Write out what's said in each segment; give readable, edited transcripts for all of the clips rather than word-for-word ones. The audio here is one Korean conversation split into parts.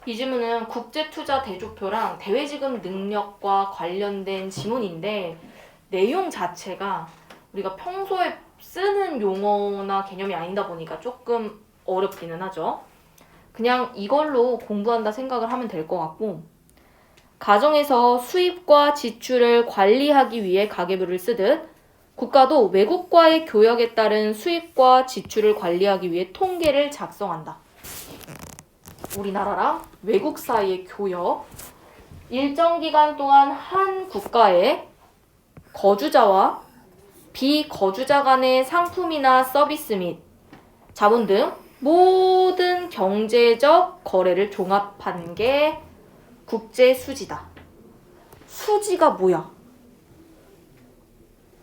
이 지문은 국제투자 대조표랑 대외지급 능력과 관련된 지문인데 내용 자체가 우리가 평소에 쓰는 용어나 개념이 아니다 보니까 조금 어렵기는 하죠. 그냥 이걸로 공부한다 생각을 하면 될 것 같고, 가정에서 수입과 지출을 관리하기 위해 가계부를 쓰듯 국가도 외국과의 교역에 따른 수입과 지출을 관리하기 위해 통계를 작성한다. 우리나라랑 외국 사이의 교역, 일정 기간 동안 한 국가의 거주자와 비거주자 간의 상품이나 서비스 및 자본 등 모든 경제적 거래를 종합한 게 국제수지다. 수지가 뭐야?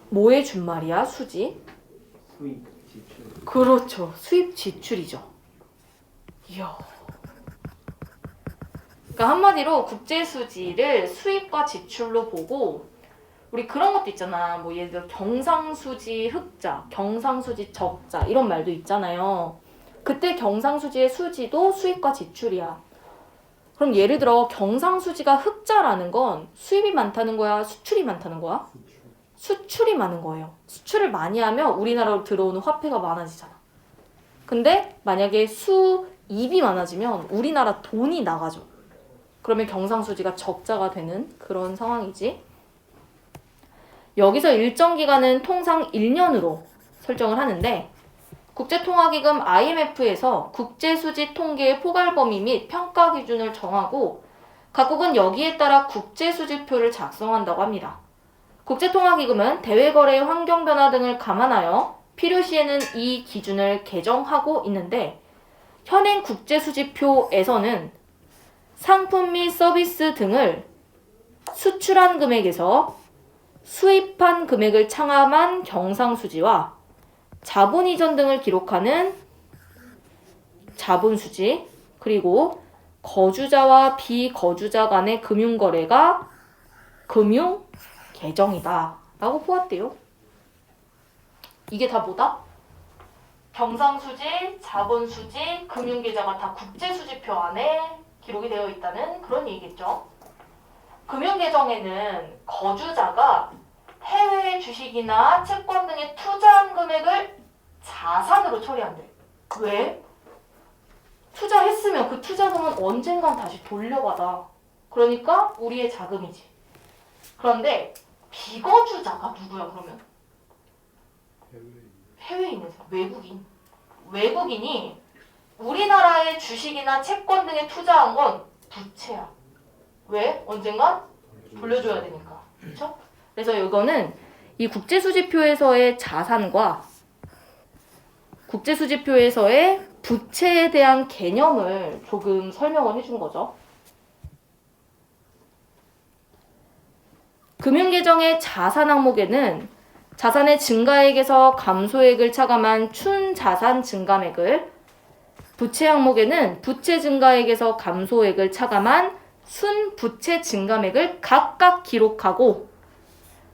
뭐의 준말이야, 수지? 수입 지출. 그렇죠. 수입 지출이죠. 이야. 그러니까 한마디로 국제수지를 수입과 지출로 보고, 우리 그런 것도 있잖아. 뭐 예를 들어 경상수지 흑자, 경상수지 적자 이런 말도 있잖아요. 그때 경상수지의 수지도 수입과 지출이야. 그럼 예를 들어 경상수지가 흑자라는 건 수입이 많다는 거야? 수출이 많다는 거야? 수출이 많은 거예요. 수출을 많이 하면 우리나라로 들어오는 화폐가 많아지잖아. 근데 만약에 수입이 많아지면 우리나라 돈이 나가죠. 그러면 경상수지가 적자가 되는 그런 상황이지. 여기서 일정 기간은 통상 1년으로 설정을 하는데, 국제통화기금 IMF에서 국제수지 통계의 포괄 범위 및 평가 기준을 정하고 각국은 여기에 따라 국제수지표를 작성한다고 합니다. 국제통화기금은 대외거래의 환경 변화 등을 감안하여 필요시에는 이 기준을 개정하고 있는데, 현행 국제수지표에서는 상품 및 서비스 등을 수출한 금액에서 수입한 금액을 차감한 경상수지와 자본 이전 등을 기록하는 자본수지, 그리고 거주자와 비거주자 간의 금융거래가 금융계정이다 라고 보았대요. 이게 다 뭐다? 경상수지, 자본수지, 금융계좌가 다 국제수지표 안에 기록이 되어 있다는 그런 얘기겠죠. 금융계정에는 거주자가 해외 주식이나 채권 등에 투자한 금액을 자산으로 처리한대. 왜? 투자했으면 그 투자금은 언젠간 다시 돌려받아. 그러니까 우리의 자금이지. 그런데 비거주자가 누구야 그러면? 해외에 있는 사람, 외국인. 외국인이 우리나라의 주식이나 채권 등에 투자한 건 부채야. 왜? 언젠간 돌려줘야 되니까. 그렇죠? 그래서 이거는 이 국제수지표에서의 자산과 국제수지표에서의 부채에 대한 개념을 조금 설명을 해준 거죠. 금융계정의 자산 항목에는 자산의 증가액에서 감소액을 차감한 춘자산 증감액을, 부채 항목에는 부채 증가액에서 감소액을 차감한 순부채 증감액을 각각 기록하고,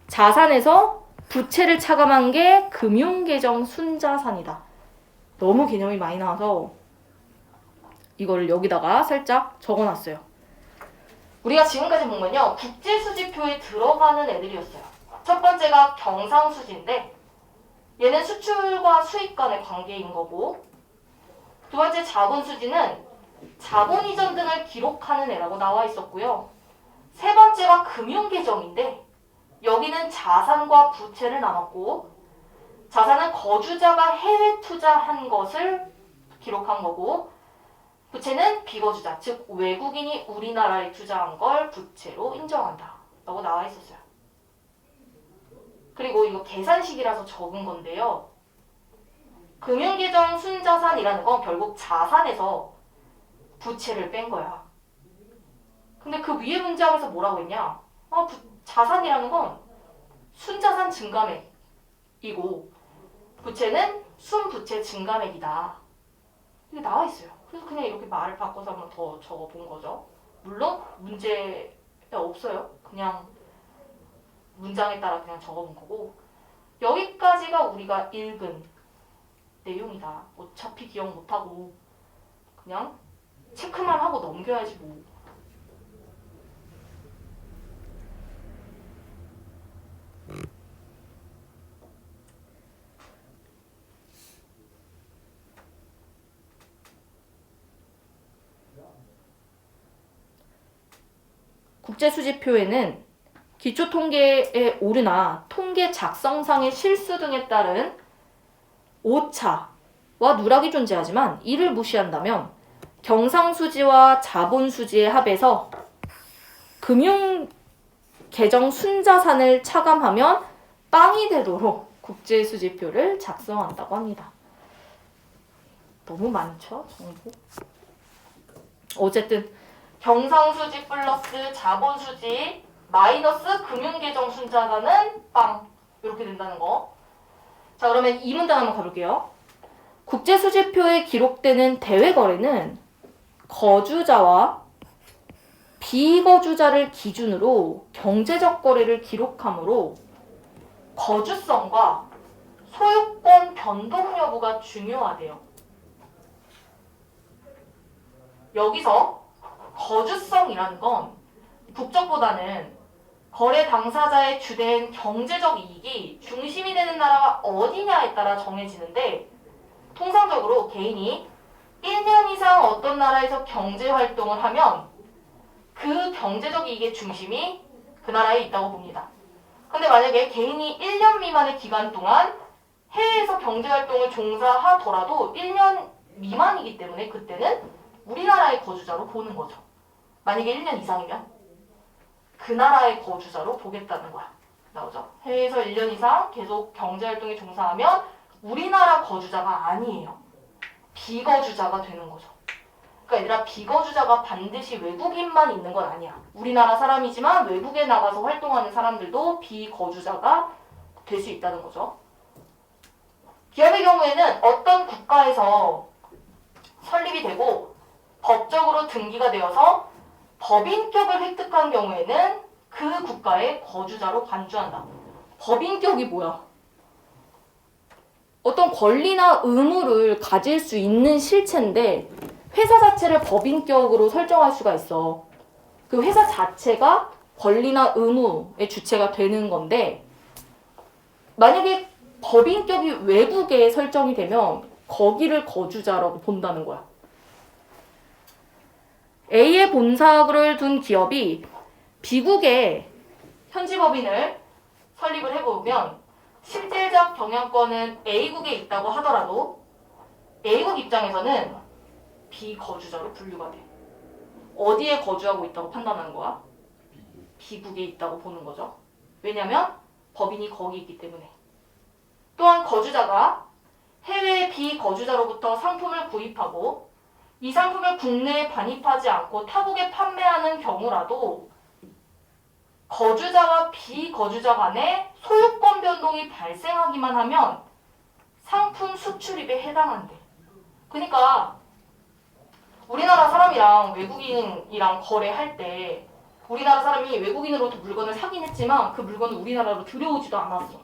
자산에서 부채를 차감한 게 금융계정 순자산이다. 너무 개념이 많이 나와서 이걸 여기다가 살짝 적어놨어요. 우리가 지금까지 본 건요, 국제수지표에 들어가는 애들이었어요. 첫 번째가 경상수지인데 얘는 수출과 수입 간의 관계인 거고, 두 번째 자본수지는 자본 이전 등을 기록하는 애라고 나와 있었고요. 세 번째가 금융계정인데 여기는 자산과 부채를 나눴고, 자산은 거주자가 해외 투자한 것을 기록한 거고, 부채는 비거주자, 즉 외국인이 우리나라에 투자한 걸 부채로 인정한다 라고 나와 있었어요. 그리고 이거 계산식이라서 적은 건데요, 금융계정 순자산이라는 건 결국 자산에서 부채를 뺀 거야. 근데 그 위에 문장에서 뭐라고 했냐? 자산이라는 건 순자산 증감액이고 부채는 순부채 증감액이다. 이게 나와 있어요. 그래서 그냥 이렇게 말을 바꿔서 한번 더 적어본 거죠. 물론 문제 없어요. 그냥 문장에 따라 그냥 적어본 거고, 여기까지가 우리가 읽은 내용이다. 어차피 기억 못하고 그냥 체크만 하고 넘 넘겨야지 뭐. 국제수지표에는 기초통계의 오류나 통계 작성상의 실수 등에 따른 오차와 누락이 존재하지만 이를 무시한다면 경상수지와 자본수지의 합에서 금융계정 순자산을 차감하면 빵이 되도록 국제수지표를 작성한다고 합니다. 너무 많죠, 정보? 어쨌든 경상수지 플러스 자본수지 마이너스 금융계정 순자산은 빵. 이렇게 된다는 거. 자, 그러면 이 문단 한번 가볼게요. 국제수지표에 기록되는 대외거래는 거주자와 비거주자를 기준으로 경제적 거래를 기록하므로 거주성과 소유권 변동 여부가 중요하대요. 여기서 거주성이라는 건 국적보다는 거래 당사자의 주된 경제적 이익이 중심이 되는 나라가 어디냐에 따라 정해지는데 통상적으로 개인이 1년 이상 어떤 나라에서 경제활동을 하면 그 경제적 이익의 중심이 그 나라에 있다고 봅니다. 근데 만약에 개인이 1년 미만의 기간 동안 해외에서 경제활동을 종사하더라도 1년 미만이기 때문에 그때는 우리나라의 거주자로 보는 거죠. 만약에 1년 이상이면 그 나라의 거주자로 보겠다는 거야. 나오죠? 해외에서 1년 이상 계속 경제활동에 종사하면 우리나라 거주자가 아니에요. 비거주자가 되는 거죠. 그러니까 얘들아, 비거주자가 반드시 외국인만 있는 건 아니야. 우리나라 사람이지만 외국에 나가서 활동하는 사람들도 비거주자가 될 수 있다는 거죠. 기업의 경우에는 어떤 국가에서 설립이 되고 법적으로 등기가 되어서 법인격을 획득한 경우에는 그 국가의 거주자로 간주한다. 법인격이 뭐야? 어떤 권리나 의무를 가질 수 있는 실체인데 회사 자체를 법인격으로 설정할 수가 있어. 그 회사 자체가 권리나 의무의 주체가 되는 건데 만약에 법인격이 외국에 설정이 되면 거기를 거주자라고 본다는 거야. A의 본사를 둔 기업이 B국에 현지 법인을 설립을 해보면 실질적 경영권은 A국에 있다고 하더라도 A국 입장에서는 비거주자로 분류가 돼. 어디에 거주하고 있다고 판단하는 거야? B국에 있다고 보는 거죠. 왜냐면 법인이 거기 있기 때문에. 또한 거주자가 해외 비거주자로부터 상품을 구입하고 이 상품을 국내에 반입하지 않고 타국에 판매하는 경우라도 거주자와 비거주자 간에 소유권 변동이 발생하기만 하면 상품 수출입에 해당한대. 그러니까 우리나라 사람이랑 외국인이랑 거래할 때 우리나라 사람이 외국인으로부터 물건을 사긴 했지만 그 물건은 우리나라로 들여오지도 않았어.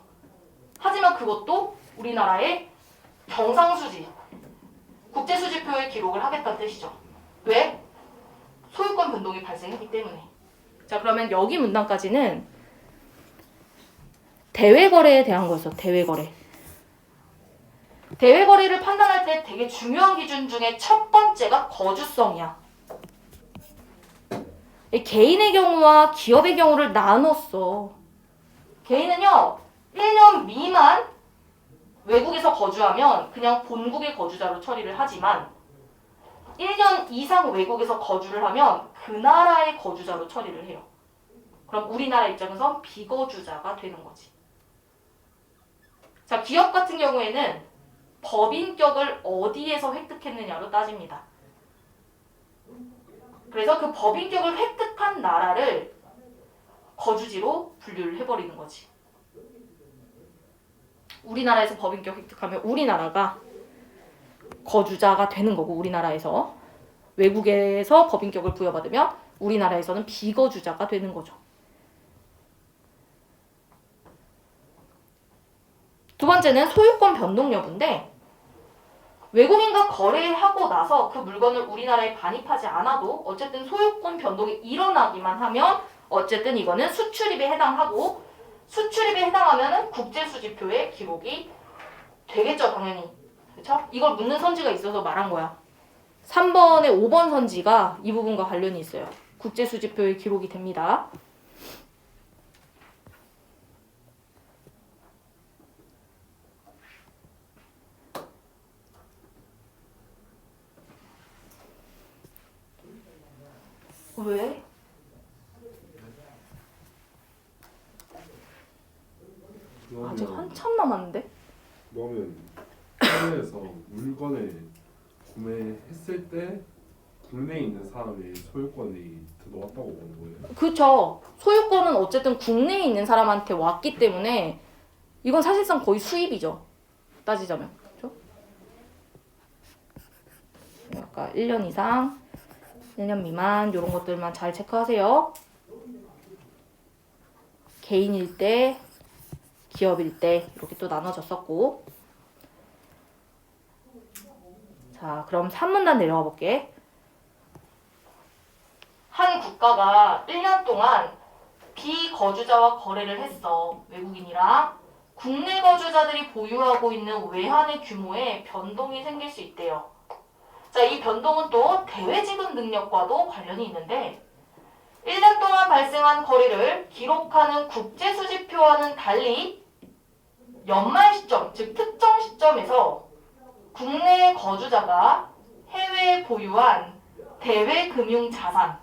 하지만 그것도 우리나라의 경상수지, 국제수지표에 기록을 하겠다는 뜻이죠. 왜? 소유권 변동이 발생했기 때문에. 자, 그러면 여기 문단까지는 대외거래에 대한 거였어. 대외거래. 대외거래를 판단할 때 되게 중요한 기준 중에 첫 번째가 거주성이야. 개인의 경우와 기업의 경우를 나눴어. 개인은요, 1년 미만 외국에서 거주하면 그냥 본국의 거주자로 처리를 하지만 1년 이상 외국에서 거주를 하면 그 나라의 거주자로 처리를 해요. 그럼 우리나라 입장에선 비거주자가 되는 거지. 자, 기업 같은 경우에는 법인격을 어디에서 획득했느냐로 따집니다. 그래서 그 법인격을 획득한 나라를 거주지로 분류를 해버리는 거지. 우리나라에서 법인격 획득하면 우리나라가 거주자가 되는 거고 우리나라에서 외국에서 법인격을 부여받으면 우리나라에서는 비거주자가 되는 거죠. 두 번째는 소유권 변동 여부인데 외국인과 거래하고 나서 그 물건을 우리나라에 반입하지 않아도 어쨌든 소유권 변동이 일어나기만 하면 어쨌든 이거는 수출입에 해당하고 수출입에 해당하면은 국제수지표에 기록이 되겠죠, 당연히. 그렇죠? 이걸 묻는 선지가 있어서 말한 거야. 3번에 5번 선지가 이 부분과 관련이 있어요. 국제수지표에 기록이 됩니다. 왜? 아직 한참 남았는데? 그러면 해외에서 물건을 구매했을 때 국내에 있는 사람의 소유권이 들어왔다고 보는 거예요? 그쵸. 소유권은 어쨌든 국내에 있는 사람한테 왔기 때문에 이건 사실상 거의 수입이죠. 따지자면. 그렇죠? 아까 1년 이상, 1년 미만 이런 것들만 잘 체크하세요. 개인일 때, 기업일 때 이렇게 또 나눠졌었고. 자, 그럼 3문단 내려가 볼게. 한 국가가 1년 동안 비거주자와 거래를 했어. 외국인이랑. 국내 거주자들이 보유하고 있는 외환의 규모에 변동이 생길 수 있대요. 자, 이 변동은 또 대외지급 능력과도 관련이 있는데 1년 동안 발생한 거래를 기록하는 국제수지표와는 달리 연말 시점, 즉 특정 시점에서 국내 거주자가 해외에 보유한 대외금융자산과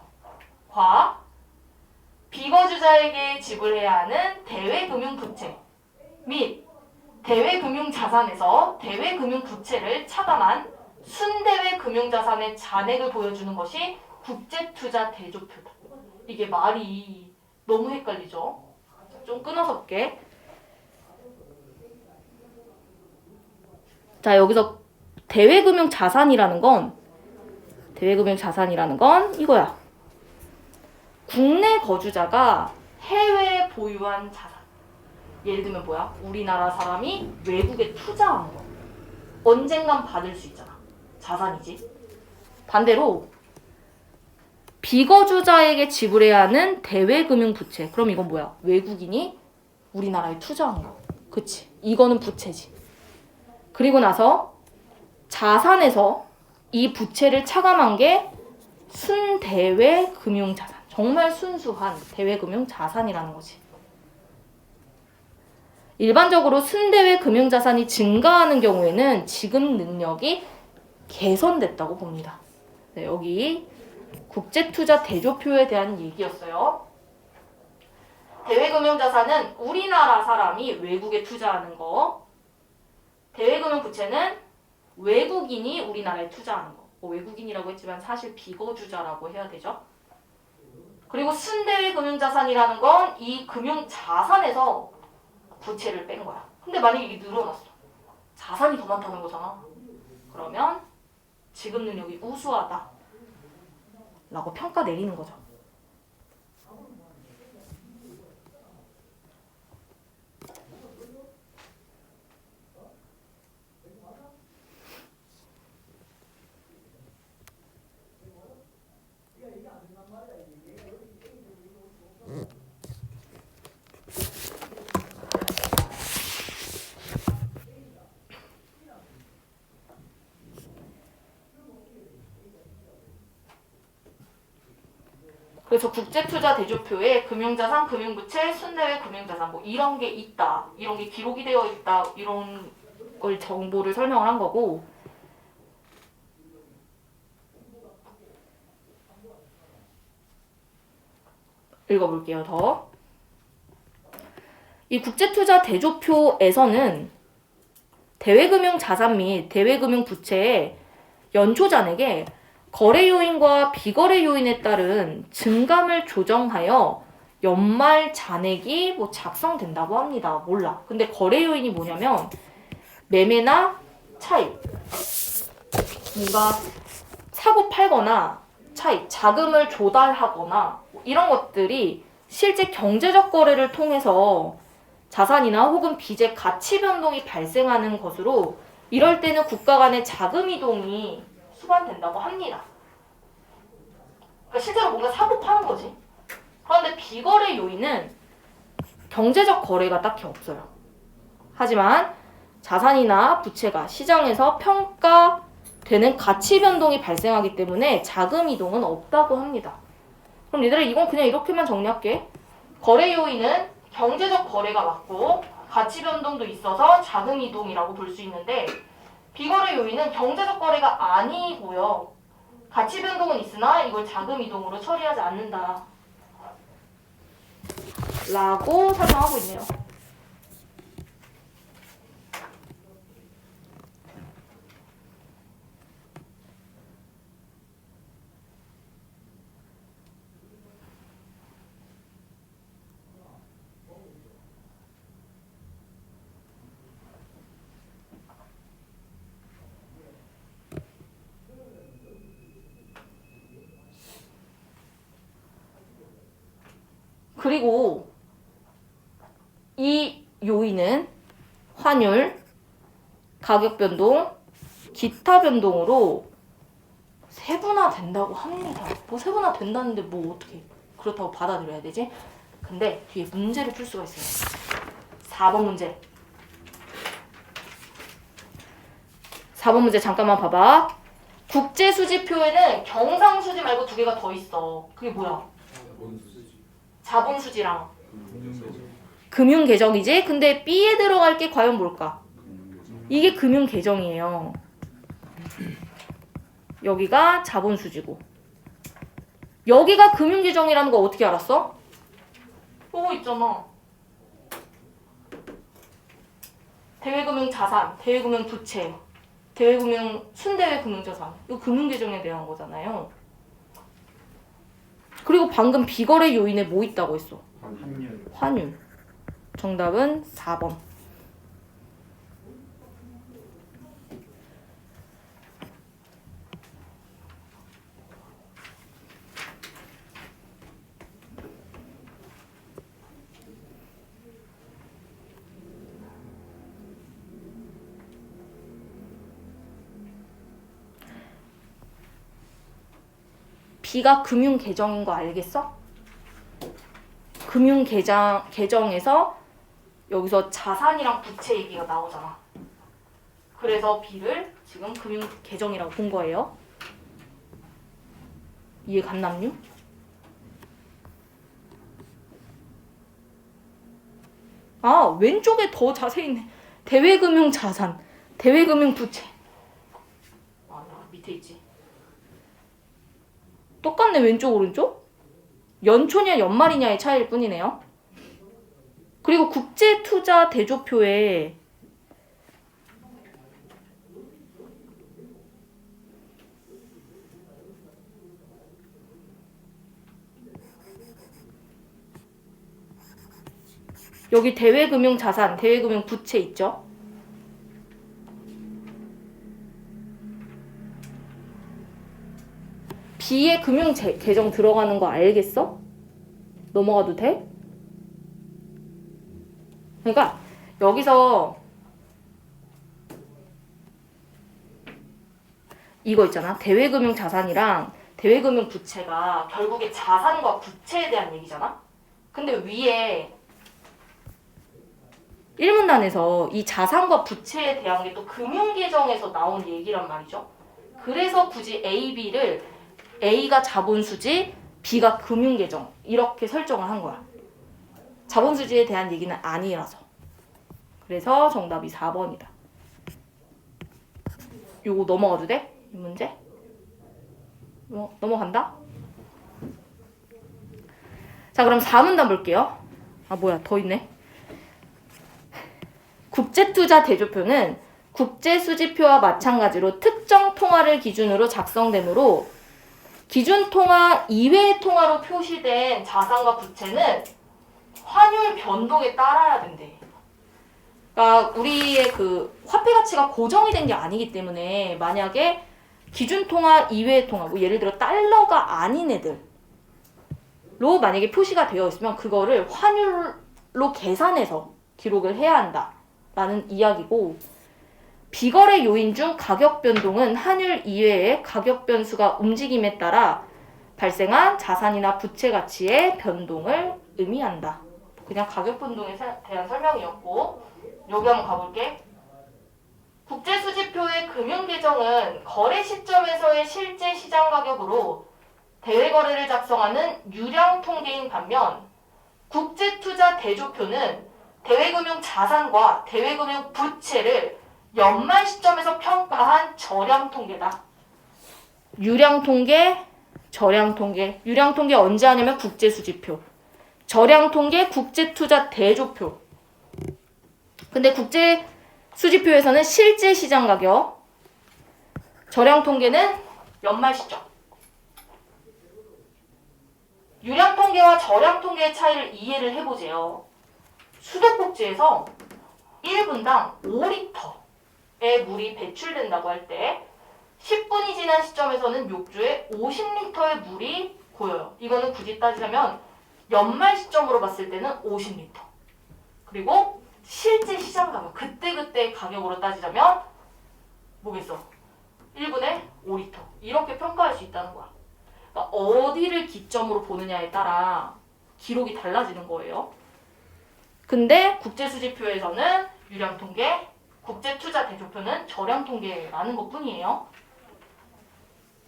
비거주자에게 지불해야 하는 대외금융부채 및 대외금융자산에서 대외금융부채를 차감한 순대외금융자산의 잔액을 보여주는 것이 국제투자 대조표다. 이게 말이 너무 헷갈리죠? 좀 끊어서 볼게. 자, 여기서 대외금융자산이라는 건 이거야. 국내 거주자가 해외에 보유한 자산. 예를 들면 뭐야? 우리나라 사람이 외국에 투자한 거. 언젠간 받을 수 있잖아. 자산이지. 반대로 비거주자에게 지불해야 하는 대외금융 부채. 그럼 이건 뭐야? 외국인이 우리나라에 투자한 거. 그치? 이거는 부채지. 그리고 나서 자산에서 이 부채를 차감한 게 순대외금융자산. 정말 순수한 대외금융자산이라는 거지. 일반적으로 순대외금융자산이 증가하는 경우에는 지급 능력이 개선됐다고 봅니다. 네, 여기 국제투자 대조표에 대한 얘기였어요. 대외금융자산은 우리나라 사람이 외국에 투자하는 거. 대외금융부채는 외국인이 우리나라에 투자하는 거. 뭐 외국인이라고 했지만 사실 비거주자라고 해야 되죠. 그리고 순대외금융자산이라는 건 이 금융자산에서 부채를 뺀 거야. 근데 만약에 이게 늘어났어. 자산이 더 많다는 거잖아. 그러면 지급 능력이 우수하다 라고 평가 내리는 거죠. 그래서 국제투자 대조표에 금융자산, 금융부채, 순대외 금융자산 뭐 이런 게 있다. 이런 게 기록이 되어 있다. 이런 걸 정보를 설명을 한 거고 읽어볼게요. 더. 이 국제투자 대조표에서는 대외금융자산 및 대외금융부채의 연초잔액에 거래 요인과 비거래 요인에 따른 증감을 조정하여 연말 잔액이 뭐 작성된다고 합니다. 몰라. 근데 거래 요인이 뭐냐면 매매나 차익, 뭔가 사고 팔거나 차익, 자금을 조달하거나 이런 것들이 실제 경제적 거래를 통해서 자산이나 혹은 빚의 가치 변동이 발생하는 것으로 이럴 때는 국가 간의 자금 이동이 수반된다고 합니다. 그러니까 실제로 뭔가 사고 파는 거지. 그런데 비거래 요인은 경제적 거래가 딱히 없어요. 하지만 자산이나 부채가 시장에서 평가되는 가치 변동이 발생하기 때문에 자금 이동은 없다고 합니다. 그럼 얘들아 이건 그냥 이렇게만 정리할게. 거래 요인은 경제적 거래가 맞고 가치 변동도 있어서 자금 이동이라고 볼 수 있는데 비거래 요인은 경제적 거래가 아니고요. 가치 변동은 있으나 이걸 자금 이동으로 처리하지 않는다. 라고 설명하고 있네요. 그리고 이 요인은 환율, 가격 변동, 기타 변동으로 세분화된다고 합니다. 뭐 세분화된다는데 뭐 어떻게 그렇다고 받아들여야 되지? 근데 뒤에 문제를 풀 수가 있어요. 4번 문제. 4번 문제 잠깐만 봐봐. 국제수지표에는 경상수지 말고 두 개가 더 있어. 그게 뭐야? 자본수지랑 금융계정이지? 근데 B에 들어갈 게 과연 뭘까? 이게 금융계정이에요. 여기가 자본수지고 여기가 금융계정이라는 거 어떻게 알았어? 보고 있잖아. 대외금융자산, 대외금융부채, 순대외금융자산 이거 금융계정에 대한 거잖아요. 그리고 방금 비거래 요인에 뭐 있다고 했어? 환율. 정답은 4번. B가 금융계정인 거 알겠어? 금융계정에서 여기서 자산이랑 부채 얘기가 나오잖아. 그래서 B를 지금 금융계정이라고 본 거예요. 이해 갔남요? 아, 왼쪽에 더 자세히 있네. 대외금융자산, 대외금융부채. 아, 밑에 있지. 똑같네, 왼쪽 오른쪽? 연초냐 연말이냐의 차이일 뿐이네요. 그리고 국제투자 대조표에 여기 대외금융자산, 대외금융부채 있죠? B에 금융계정 들어가는 거 알겠어? 넘어가도 돼? 그러니까 여기서 이거 있잖아. 대외금융자산이랑 대외금융부채가 결국에 자산과 부채에 대한 얘기잖아. 근데 위에 1문단에서 이 자산과 부채에 대한 게 또 금융계정에서 나온 얘기란 말이죠. 그래서 굳이 A, B를 A가 자본수지, B가 금융계정 이렇게 설정을 한 거야. 자본수지에 대한 얘기는 아니라서. 그래서 정답이 4번이다. 요거 넘어가도 돼? 이 문제? 넘어간다? 자, 그럼 4문단 볼게요. 아, 뭐야, 더 있네. 국제투자 대조표는 국제수지표와 마찬가지로 특정 통화를 기준으로 작성되므로 기준 통화 이외의 통화로 표시된 자산과 부채는 환율 변동에 따라야 된대. 그러니까 우리의 그 화폐 가치가 고정이 된 게 아니기 때문에 만약에 기준 통화 이외의 통화, 뭐 예를 들어 달러가 아닌 애들로 만약에 표시가 되어 있으면 그거를 환율로 계산해서 기록을 해야 한다라는 이야기고, 비거래 요인 중 가격 변동은 환율 이외의 가격 변수가 움직임에 따라 발생한 자산이나 부채 가치의 변동을 의미한다. 그냥 가격 변동에 대한 설명이었고, 여기 한번 가볼게. 국제수지표의 금융계정은 거래 시점에서의 실제 시장 가격으로 대외거래를 작성하는 유량 통계인 반면 국제투자 대조표는 대외금융 자산과 대외금융 부채를 연말 시점에서 평가한 저량 통계다. 유량 통계, 저량 통계. 유량 통계 언제 하냐면 국제수지표. 저량 통계 국제투자 대조표. 근데 국제수지표에서는 실제 시장 가격, 저량 통계는 연말 시점. 유량 통계와 저량 통계의 차이를 이해를 해보세요. 수도꼭지에서 1분당 5리터의 물이 배출된다고 할 때 10분이 지난 시점에서는 욕조에 50리터의 물이 고여요. 이거는 굳이 따지자면 연말 시점으로 봤을 때는 50리터. 그리고 실제 시장 가격, 그때그때 가격으로 따지자면 뭐겠어? 1분에 5리터. 이렇게 평가할 수 있다는 거야. 그러니까 어디를 기점으로 보느냐에 따라 기록이 달라지는 거예요. 근데 국제수지표에서는 유량 통계, 국제투자 대조표는 저량 통계라는 것 뿐이에요.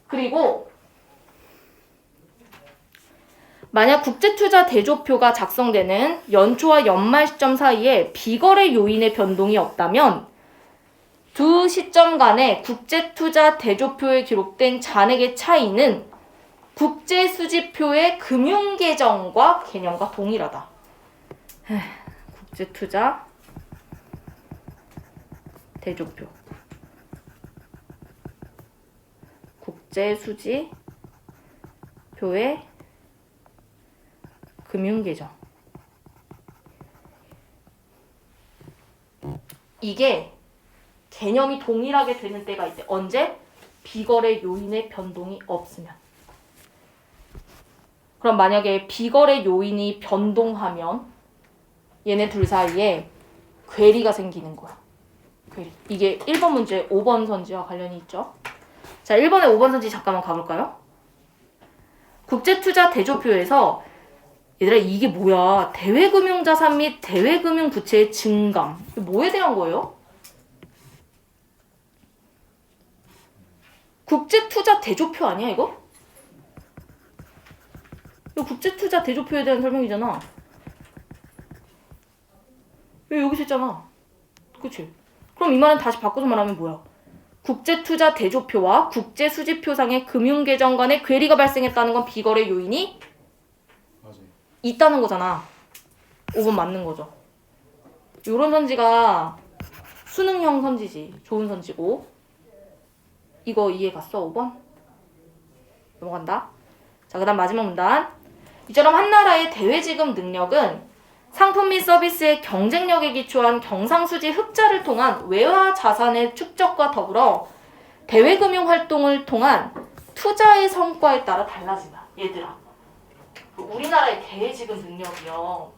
그리고 만약 국제투자 대조표가 작성되는 연초와 연말 시점 사이에 비거래 요인의 변동이 없다면 두 시점 간의 국제투자 대조표에 기록된 잔액의 차이는 국제수지표의 금융계정과 개념과 동일하다. 국제투자 대조표, 국제수지표의 금융계정. 이게 개념이 동일하게 되는 때가 있대. 언제? 비거래 요인의 변동이 없으면. 그럼 만약에 비거래 요인이 변동하면 얘네 둘 사이에 괴리가 생기는 거야. 괴리. 이게 1번 문제 5번 선지와 관련이 있죠. 자, 1번에 5번 선지 잠깐만 가볼까요? 국제투자 대조표에서 얘들아 이게 뭐야? 대외금융자산 및 대외금융부채의 증감. 이게 뭐에 대한 거예요? 국제투자 대조표 아니야 이거? 이거 국제투자 대조표에 대한 설명이잖아. 여기 있잖아. 그치? 그럼 이 말은 다시 바꿔서 말하면 뭐야? 국제투자 대조표와 국제수지표상의 금융계정 간의 괴리가 발생했다는 건 비거래 요인이 맞아요. 있다는 거잖아. 5번 맞는 거죠. 요런 선지가 수능형 선지지. 좋은 선지고. 이거 이해 갔어? 5번? 넘어간다. 자, 그 다음 마지막 문단. 이처럼 한 나라의 대외지급 능력은 상품 및 서비스의 경쟁력에 기초한 경상수지 흑자를 통한 외화 자산의 축적과 더불어 대외금융 활동을 통한 투자의 성과에 따라 달라진다. 얘들아, 우리나라의 대외지급 능력이요.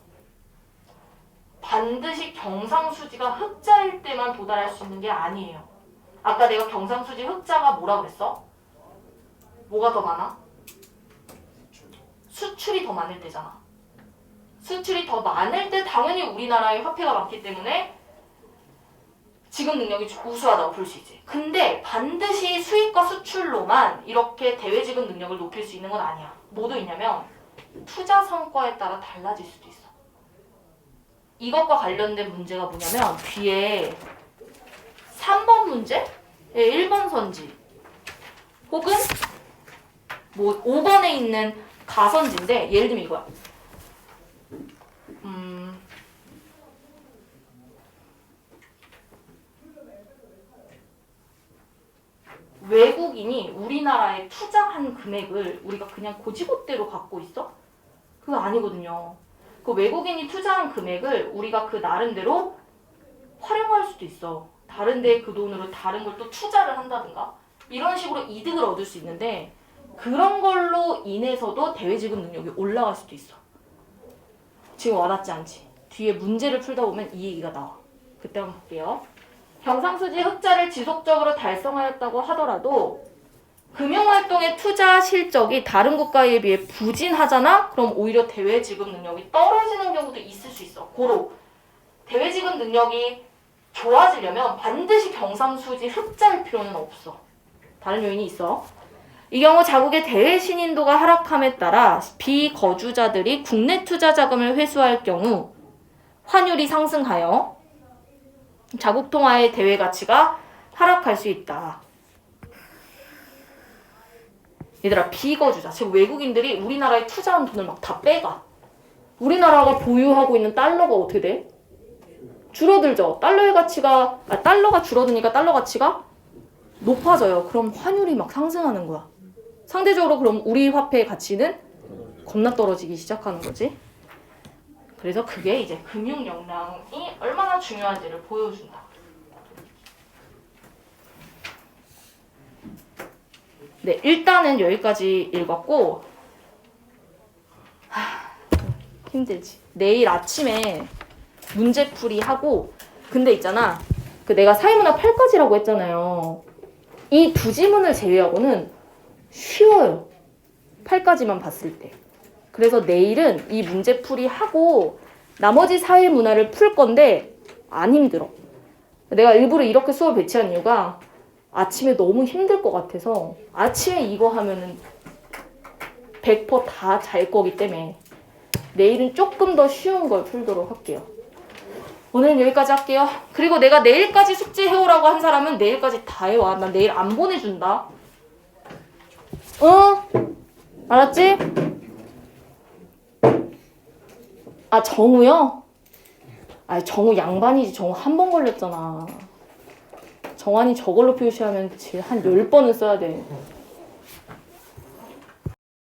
반드시 경상수지가 흑자일 때만 도달할 수 있는 게 아니에요. 아까 내가 경상수지 흑자가 뭐라 그랬어? 뭐가 더 많아? 수출이 더 많을 때잖아. 수출이 더 많을 때 당연히 우리나라의 화폐가 많기 때문에 지급 능력이 우수하다고 볼 수 있지. 근데 반드시 수입과 수출로만 이렇게 대외지급 능력을 높일 수 있는 건 아니야. 뭐도 있냐면 투자 성과에 따라 달라질 수도 있어. 이것과 관련된 문제가 뭐냐면 뒤에 3번 문제? 1번 선지 혹은 뭐 5번에 있는 가선지인데 예를 들면 이거야. 외국인이 우리나라에 투자한 금액을 우리가 그냥 고지고대로 갖고 있어? 그거 아니거든요. 그 외국인이 투자한 금액을 우리가 그 나름대로 활용할 수도 있어. 다른 데에 그 돈으로 다른 걸 또 투자를 한다든가 이런 식으로 이득을 얻을 수 있는데 그런 걸로 인해서도 대외지급 능력이 올라갈 수도 있어. 지금 와닿지 않지? 뒤에 문제를 풀다 보면 이 얘기가 나와. 그때 한번 볼게요. 경상수지 흑자를 지속적으로 달성하였다고 하더라도 금융활동의 투자 실적이 다른 국가에 비해 부진하잖아? 그럼 오히려 대외지급 능력이 떨어지는 경우도 있을 수 있어. 고로 대외지급 능력이 좋아지려면 반드시 경상수지 흑자일 필요는 없어. 다른 요인이 있어. 이 경우 자국의 대외 신인도가 하락함에 따라 비거주자들이 국내 투자 자금을 회수할 경우 환율이 상승하여 자국 통화의 대외 가치가 하락할 수 있다. 얘들아, 비거주자, 즉 외국인들이 우리나라에 투자한 돈을 막 다 빼가. 우리나라가 보유하고 있는 달러가 어떻게 돼? 줄어들죠. 달러의 가치가 달러가 줄어드니까 달러 가치가 높아져요. 그럼 환율이 막 상승하는 거야. 상대적으로 그럼 우리 화폐의 가치는 겁나 떨어지기 시작하는 거지. 그래서 그게 이제 금융 역량이 얼마나 중요한지를 보여준다. 네, 일단은 여기까지 읽었고 힘들지. 내일 아침에 문제풀이 하고 근데 있잖아. 그 내가 사회문화 8까지라고 했잖아요. 이 두 지문을 제외하고는 쉬워요. 8까지만 봤을 때. 그래서 내일은 이 문제풀이 하고 나머지 사회문화를 풀 건데 안 힘들어. 내가 일부러 이렇게 수업 배치한 이유가 아침에 너무 힘들 것 같아서 아침에 이거 하면은 100% 다 잘 거기 때문에 내일은 조금 더 쉬운 걸 풀도록 할게요. 오늘은 여기까지 할게요. 그리고 내가 내일까지 숙제 해오라고 한 사람은 내일까지 다 해와. 난 내일 안 보내준다. 알았지? 아, 정우요? 아, 정우 양반이지. 정우 한 번 걸렸잖아. 정환이 저걸로 표시하면 한 10번은 써야 돼.